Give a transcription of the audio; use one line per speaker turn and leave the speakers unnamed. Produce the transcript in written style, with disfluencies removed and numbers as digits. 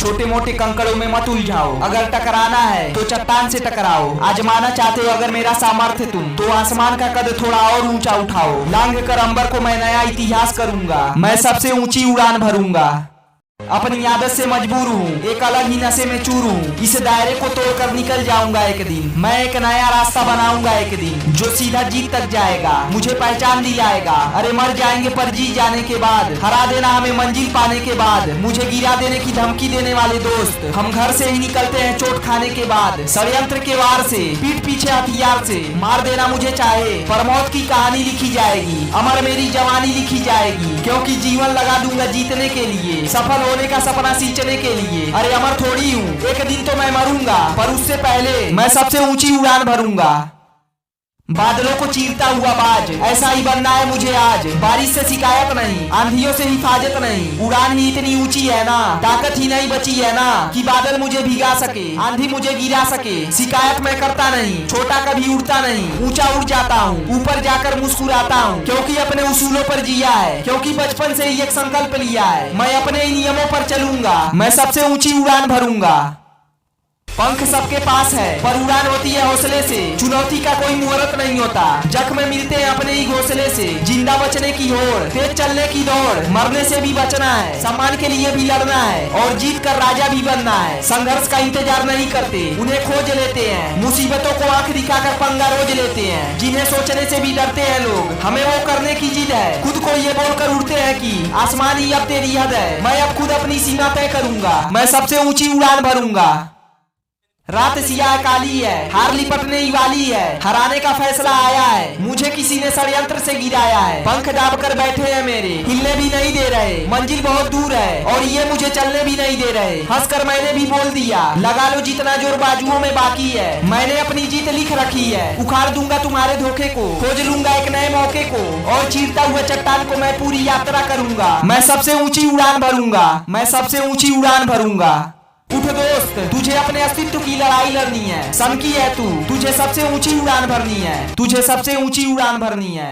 छोटे मोटे कंकड़ों में मत उलझाओ। अगर टकराना है तो चट्टान से टकराओ। आजमाना चाहते हो अगर मेरा सामर्थ्य तुम, तो आसमान का कद थोड़ा और ऊंचा उठाओ। लांघ कर अंबर को मैं नया इतिहास करूंगा। मैं सबसे ऊंची उड़ान भरूंगा। अपनी आदत से मजबूर हूँ, एक अलग ही नशे में चूर हूँ। इस दायरे को तोड़कर निकल जाऊंगा एक दिन। मैं एक नया रास्ता बनाऊंगा एक दिन, जो सीधा जीत तक जाएगा, मुझे पहचान दिलाएगा। अरे मर जाएंगे पर जी जाने के बाद, हरा देना हमें मंजिल पाने के बाद। मुझे गिरा देने की धमकी देने वाले दोस्त, हम घर से ही निकलते हैं चोट खाने के बाद। षड्यंत्र के वार से, पीठ पीछे हथियार से मार देना मुझे चाहे, पर मौत की कहानी लिखी जाएगी। अमर मेरी जवानी लिखी जाएगी, क्योंकि जीवन लगा दूंगा जीतने के लिए, सफल होने का सपना सींचने के लिए। अरे अमर थोड़ी हूँ, एक दिन तो मैं मरूंगा, पर उससे पहले मैं सबसे ऊंची उड़ान भरूंगा। बादलों को चीरता हुआ बाज, ऐसा ही बनना है मुझे आज। बारिश से शिकायत नहीं, आंधियों से हिफाजत नहीं, उड़ान ही इतनी ऊंची है ना, ताकत ही नहीं बची है ना, कि बादल मुझे भिगा सके, आंधी मुझे गिरा सके। शिकायत मैं करता नहीं, छोटा कभी उड़ता नहीं, ऊंचा उड़ जाता हूँ, ऊपर जाकर मुस्कुराता हूँ, क्योंकि अपने उसूलों पर जिया है, क्योंकि बचपन से ही एक संकल्प लिया है, मैं अपने ही नियमों पर चलूंगा। मैं सबसे ऊंची उड़ान भरूंगा। पंख सबके पास है, पर उड़ान होती है हौसले से। चुनौती का कोई मुहूर्त नहीं होता, जख्म मिलते हैं अपने ही घोंसले से। जिंदा बचने की होड़, तेज चलने की दौड़, मरने से भी बचना है, सम्मान के लिए भी लड़ना है, और जीत कर राजा भी बनना है। संघर्ष का इंतजार नहीं करते, उन्हें खोज लेते हैं। मुसीबतों को आंख दिखाकर पंगा रोज लेते हैं, जिन्हें सोचने से भी डरते हैं लोग। हमें वो करने की जिद है, खुद को ये बोलकर उड़ते हैं कि आसमान ही अब तेरी हद है। मैं अब खुद अपनी सीमा तय करूंगा, मैं सबसे ऊंची उड़ान भरूंगा। रात सियाह काली है, हार लिपटने ही वाली है, हराने का फैसला आया है, मुझे किसी ने षड्यंत्र से गिराया है। पंख दाब कर बैठे हैं मेरे, हिलने भी नहीं दे रहे, मंजिल बहुत दूर है और ये मुझे चलने भी नहीं दे रहे। हंसकर मैंने भी बोल दिया, लगा लो जितना जोर बाजुओं में बाकी है। मैंने अपनी जीत लिख रखी है, उखाड़ दूंगा तुम्हारे धोखे को, खोज लूंगा एक नए मौके को, और चीरता हुआ चट्टान को मैं पूरी यात्रा करूंगा। मैं सबसे ऊंची उड़ान भरूंगा, मैं सबसे ऊंची उड़ान भरूंगा। उठ दोस्त, तुझे अपने अस्तित्व की लड़ाई लड़नी है। सन की है तू, तुझे सबसे ऊंची उड़ान भरनी है, तुझे सबसे ऊंची उड़ान भरनी है।